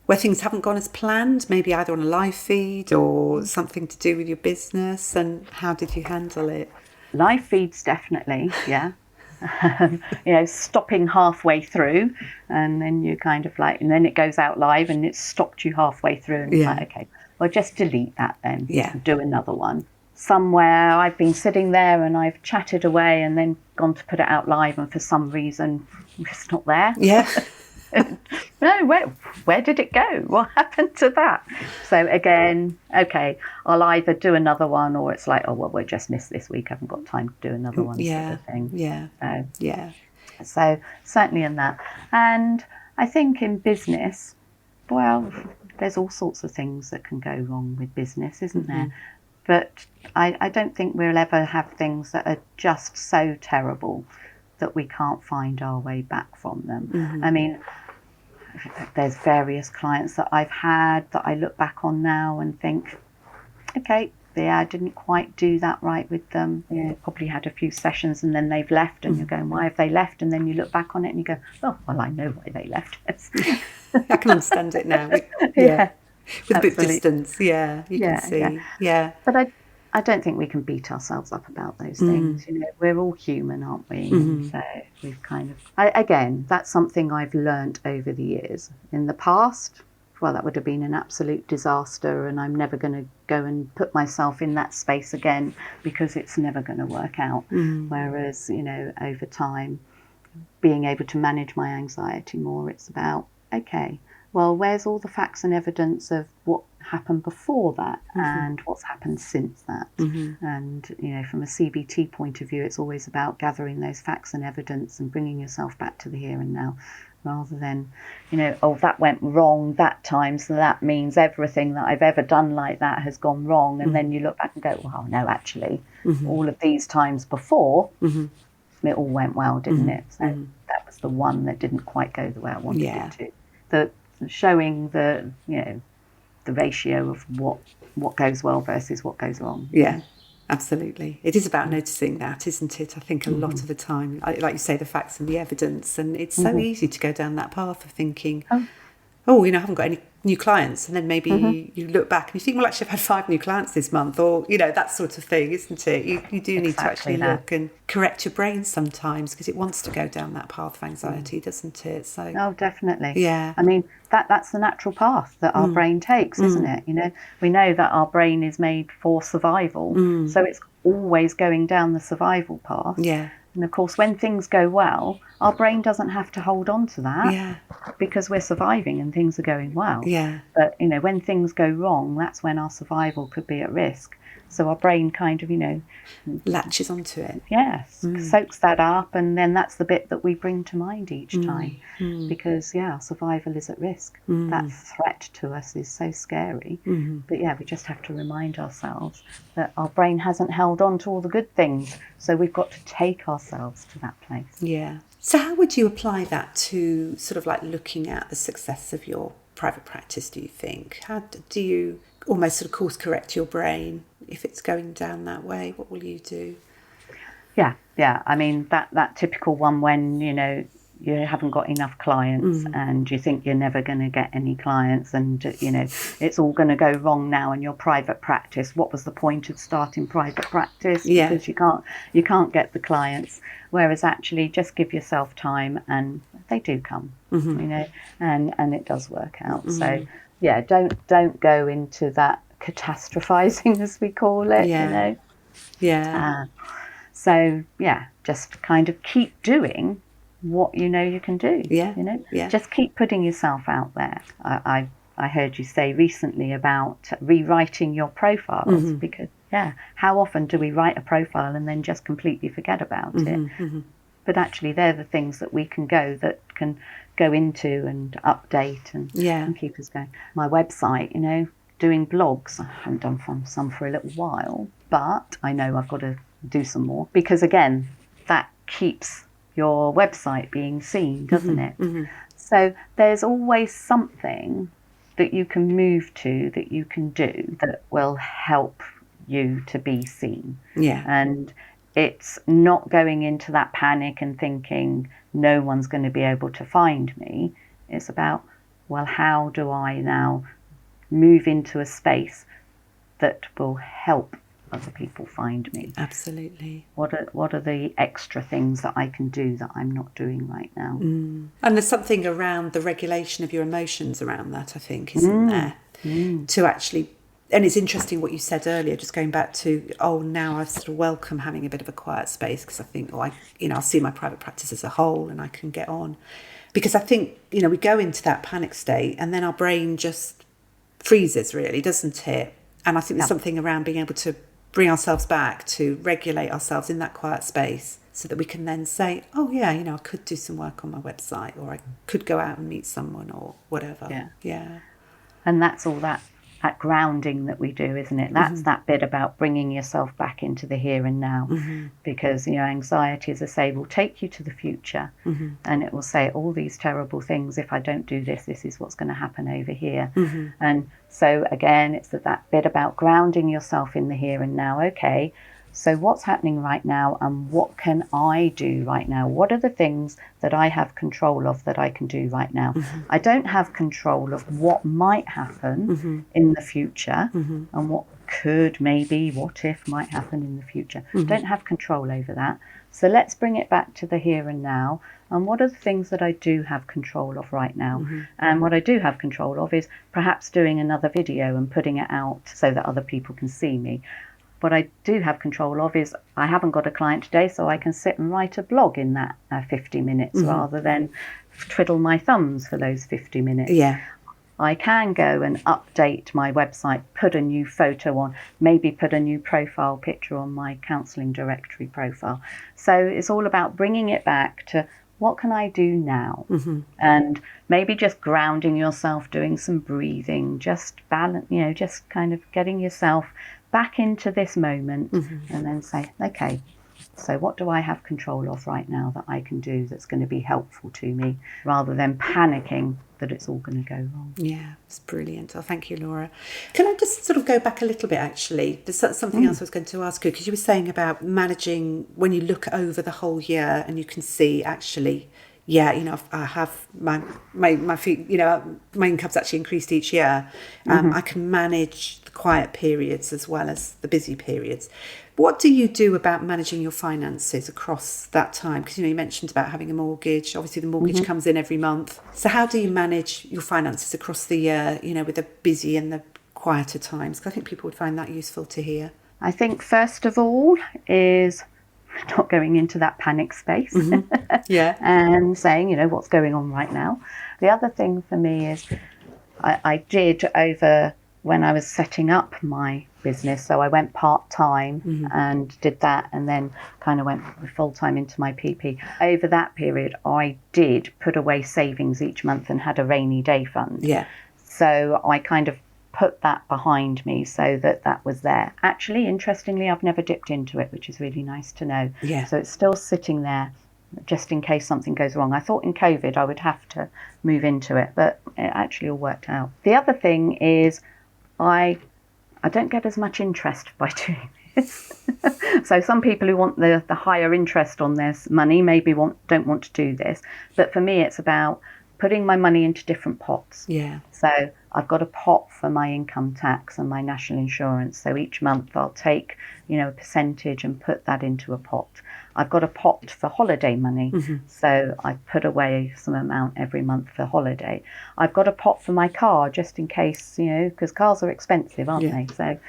where things haven't gone as planned, maybe either on a live feed or something to do with your business, and how did you handle it? Live feeds, definitely, yeah. Stopping halfway through, and then you kind of like, and then it goes out live and it's stopped you halfway through, and it's like, okay, well, just delete that then, do another one. Somewhere I've been sitting there and I've chatted away and then gone to put it out live, and for some reason it's not there. Yeah. No, where did it go? What happened to that? So again, okay, I'll either do another one, or it's like, oh well, we just missed this week, I haven't got time to do another one, sort of thing. So certainly in that. And I think in business, well, there's all sorts of things that can go wrong with business, isn't there? But I don't think we'll ever have things that are just so terrible that we can't find our way back from them. I mean, there's various clients that I've had that I look back on now and think, okay, I didn't quite do that right with them. Probably had a few sessions and then they've left, and you're going, why have they left? And then you look back on it and you go, oh, well, I know why they left. I can understand it now. With a bit of distance, you can see. Yeah. But I don't think we can beat ourselves up about those things. We're all human, aren't we? So we've kind of, again, that's something I've learnt over the years. In the past, well, that would have been an absolute disaster, and I'm never going to go and put myself in that space again because it's never going to work out. Whereas, over time, being able to manage my anxiety more, it's about, okay, well, where's all the facts and evidence of what happened before that and what's happened since that? And, from a CBT point of view, it's always about gathering those facts and evidence and bringing yourself back to the here and now, rather than, oh, that went wrong that time, so that means everything that I've ever done like that has gone wrong. And then you look back and go, well, no, actually, all of these times before, it all went well, didn't it? So that was the one that didn't quite go the way I wanted it to. Showing the ratio of what goes well versus what goes wrong. Yeah, absolutely. It is about noticing that, isn't it? I think a lot of the time, like you say, the facts and the evidence, and it's so easy to go down that path of thinking, I haven't got any new clients, and then maybe you look back and you think, well, actually I've had 5 new clients this month, or that sort of thing, isn't it? You do need to actually look and correct your brain sometimes, because it wants to go down that path of anxiety, doesn't it? So definitely. Yeah. I mean, that's the natural path that our brain takes, isn't it? We know that our brain is made for survival, so it's always going down the survival path. Yeah. And of course, when things go well, our brain doesn't have to hold on to that Yeah. because we're surviving and things are going well. Yeah. But, when things go wrong, that's when our survival could be at risk. So our brain kind of, Latches onto it. yes, soaks that up, and then that's the bit that we bring to mind each time because, our survival is at risk. That threat to us is so scary. But we just have to remind ourselves that our brain hasn't held on to all the good things, so we've got to take ourselves to that place. Yeah. So how would you apply that to sort of like looking at the success of your private practice, do you think? How do you almost sort of course correct your brain if it's going down that way? What will you do? Yeah. I mean, that typical one when, you haven't got enough clients and you think you're never going to get any clients and, it's all going to go wrong now in your private practice. What was the point of starting private practice? Yeah. Because you can't get the clients. Whereas actually just give yourself time and they do come, and it does work out. So, don't go into that catastrophizing, as we call it, Yeah. So, just kind of keep doing what you can do. Yeah. Just keep putting yourself out there. I heard you say recently about rewriting your profiles because, how often do we write a profile and then just completely forget about it? But actually, they're the things that we can go into and update and keep us going. My website, doing blogs, I haven't done some for a little while, but I know I've got to do some more because, again, that keeps your website being seen, doesn't it? So there's always something that you can move to, that you can do that will help you to be seen. And it's not going into that panic and thinking no one's going to be able to find me. It's about, well, how do I now move into a space that will help other people find me? Absolutely. What are the extra things that I can do that I'm not doing right now? And there's something around the regulation of your emotions around that, I think, isn't there? To actually, and it's interesting what you said earlier, just going back to, now I sort of welcome having a bit of a quiet space because I think, I'll see my private practice as a whole and I can get on. Because I think, we go into that panic state and then our brain just freezes, really, doesn't it? And I think there's something around being able to bring ourselves back, to regulate ourselves in that quiet space so that we can then say, I could do some work on my website, or I could go out and meet someone, or whatever. Yeah. And that's all that grounding that we do, isn't it? That's that bit about bringing yourself back into the here and now, because anxiety, as I say, will take you to the future, and it will say all these terrible things. If I don't do this, this is what's going to happen over here. And so again, it's that bit about grounding yourself in the here and now. Okay, so what's happening right now, and what can I do right now? What are the things that I have control of that I can do right now? I don't have control of what might happen in the future, and what what if might happen in the future. Don't have control over that. So let's bring it back to the here and now. And what are the things that I do have control of right now? And what I do have control of is perhaps doing another video and putting it out so that other people can see me. What I do have control of is I haven't got a client today, so I can sit and write a blog in that 50 minutes rather than twiddle my thumbs for those 50 minutes. I can go and update my website, put a new photo on, maybe put a new profile picture on my counselling directory profile. So it's all about bringing it back to what can I do now? And maybe just grounding yourself, doing some breathing, just balance, just kind of getting yourself back into this moment, and then say, okay, so what do I have control of right now that I can do that's going to be helpful to me, rather than panicking that it's all going to go wrong. Yeah, it's brilliant. Oh, thank you, Laura. Can I just sort of go back a little bit, actually? There's something else I was going to ask you, because you were saying about managing when you look over the whole year and you can see, actually, I have my fee, my income's actually increased each year. I can manage the quiet periods as well as the busy periods. What do you do about managing your finances across that time? Because, you mentioned about having a mortgage. Obviously, the mortgage comes in every month. So how do you manage your finances across the year, with the busy and the quieter times? Because I think people would find that useful to hear. I think, first of all, is not going into that panic space Yeah. and saying, what's going on right now. The other thing for me is I did over when I was setting up my business. So I went part-time and did that, and then kind of went full-time into my PP. Over that period, I did put away savings each month and had a rainy day fund. Yeah. So I kind of put that behind me so that was there. Actually, interestingly, I've never dipped into it, which is really nice to know. Yeah. So it's still sitting there just in case something goes wrong. I thought in COVID I would have to move into it, but it actually all worked out. The other thing is I don't get as much interest by doing this. So some people who want the higher interest on their money maybe don't want to do this. But for me, it's about putting my money into different pots. Yeah. So I've got a pot for my income tax and my national insurance. So each month I'll take, a percentage and put that into a pot. I've got a pot for holiday money. So I put away some amount every month for holiday. I've got a pot for my car just in case, because cars are expensive, aren't they? So,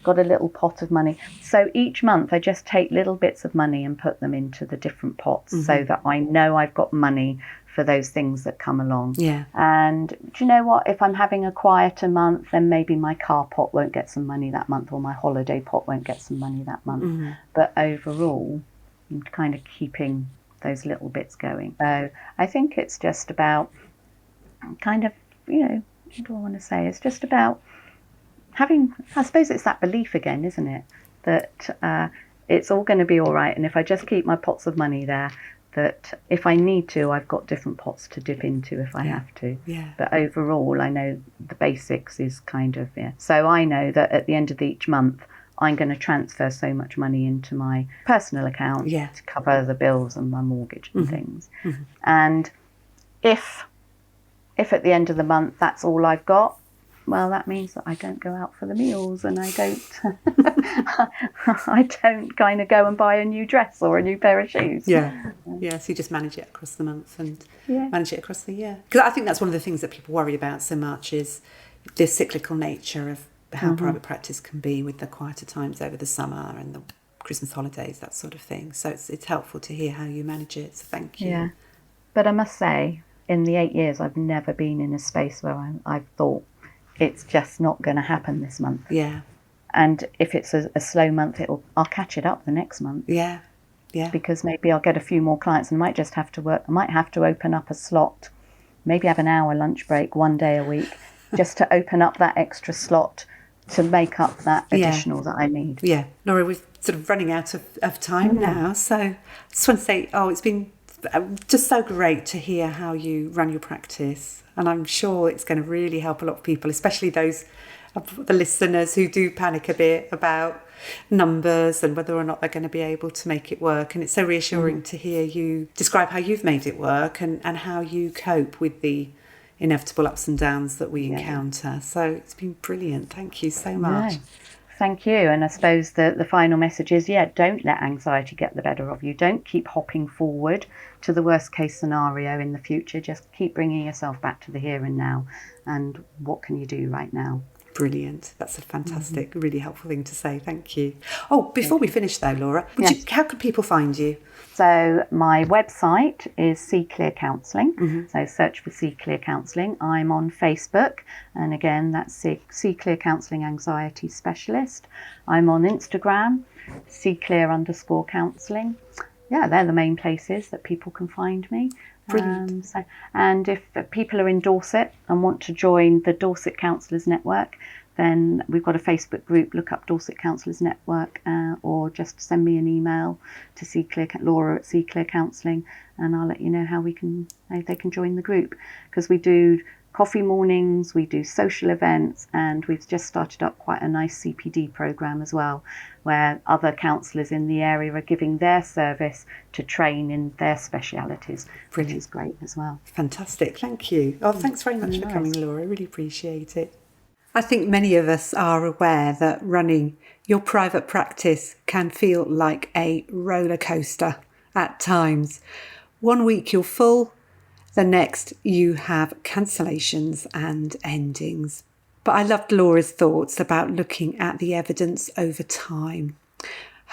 got a little pot of money. So each month I just take little bits of money and put them into the different pots so that I know I've got money for those things that come along. Yeah. And do you know what? If I'm having a quieter month, then maybe my car pot won't get some money that month, or my holiday pot won't get some money that month. But overall, I'm kind of keeping those little bits going. So I think it's just about kind of, what do I want to say? It's just about having, I suppose it's that belief again, isn't it? That it's all going to be all right. And if I just keep my pots of money there, that if I need to, I've got different pots to dip into if I have to. Yeah. But overall, I know the basics is kind of, So I know that at the end of each month, I'm going to transfer so much money into my personal account to cover the bills and my mortgage and things. And if at the end of the month that's all I've got, well, that means that I don't go out for the meals, and I don't kind of go and buy a new dress or a new pair of shoes. Yeah. Yeah, so you just manage it across the month and manage it across the year. Because I think that's one of the things that people worry about so much is the cyclical nature of how private practice can be with the quieter times over the summer and the Christmas holidays, that sort of thing. So it's helpful to hear how you manage it. So thank you. Yeah, but I must say, in the 8 years, I've never been in a space where I've thought it's just not going to happen this month. Yeah. And if it's a slow month, I'll catch it up the next month. Yeah. Yeah. Because maybe I'll get a few more clients and might just have to work. I might have to open up a slot, maybe have an hour lunch break one day a week, just to open up that extra slot to make up that additional that I need. Yeah. Laura, we're sort of running out of time now. So I just want to say, it's been just so great to hear how you run your practice. And I'm sure it's going to really help a lot of people, especially those of the listeners who do panic a bit about numbers and whether or not they're going to be able to make it work. And it's so reassuring to hear you describe how you've made it work and how you cope with the inevitable ups and downs that we encounter. So it's been brilliant. Thank you so much. No, thank you. And I suppose the final message is, don't let anxiety get the better of you. Don't keep hopping forward to the worst case scenario in the future. Just keep bringing yourself back to the here and now. And what can you do right now? Brilliant. That's a fantastic, really helpful thing to say. Thank you. Oh, before we finish though, Laura, how can people find you? So my website is See Clear Counselling. So search for See Clear Counselling. I'm on Facebook, and again, that's See Clear Counselling Anxiety Specialist. I'm on Instagram, See Clear_counselling. Yeah, they're the main places that people can find me. Brilliant. And if people are in Dorset and want to join the Dorset Counsellors Network, then we've got a Facebook group. Look up Dorset Counsellors Network, or just send me an email to Laura at See Clear Counselling, and I'll let you know how they can join the group. Because we do coffee mornings, we do social events, and we've just started up quite a nice CPD program as well, where other counsellors in the area are giving their service to train in their specialities, which is great as well. Fantastic, thank you. Oh, thanks very much for coming, Laura. I really appreciate it. I think many of us are aware that running your private practice can feel like a roller coaster at times. One week you're full, the next you have cancellations and endings. But I loved Laura's thoughts about looking at the evidence over time.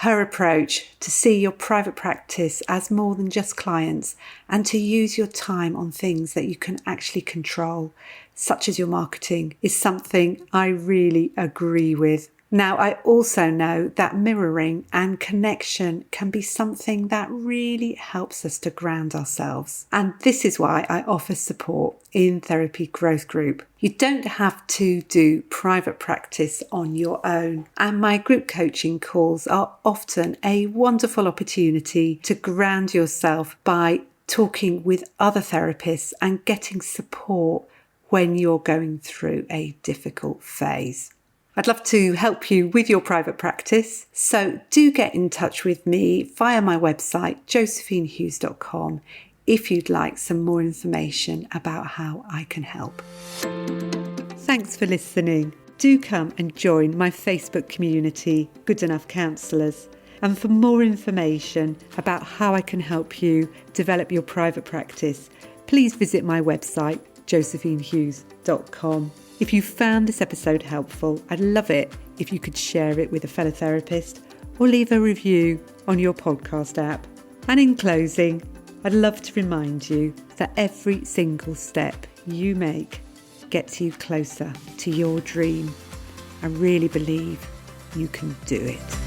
Her approach to see your private practice as more than just clients and to use your time on things that you can actually control, such as your marketing, is something I really agree with. Now, I also know that mirroring and connection can be something that really helps us to ground ourselves. And this is why I offer support in Therapy Growth Group. You don't have to do private practice on your own. And my group coaching calls are often a wonderful opportunity to ground yourself by talking with other therapists and getting support when you're going through a difficult phase. I'd love to help you with your private practice, so do get in touch with me via my website josephinehughes.com if you'd like some more information about how I can help. Thanks for listening. Do come and join my Facebook community, Good Enough Counsellors. And for more information about how I can help you develop your private practice, please visit my website josephinehughes.com. If you found this episode helpful, I'd love it if you could share it with a fellow therapist or leave a review on your podcast app. And in closing, I'd love to remind you that every single step you make gets you closer to your dream. I really believe you can do it.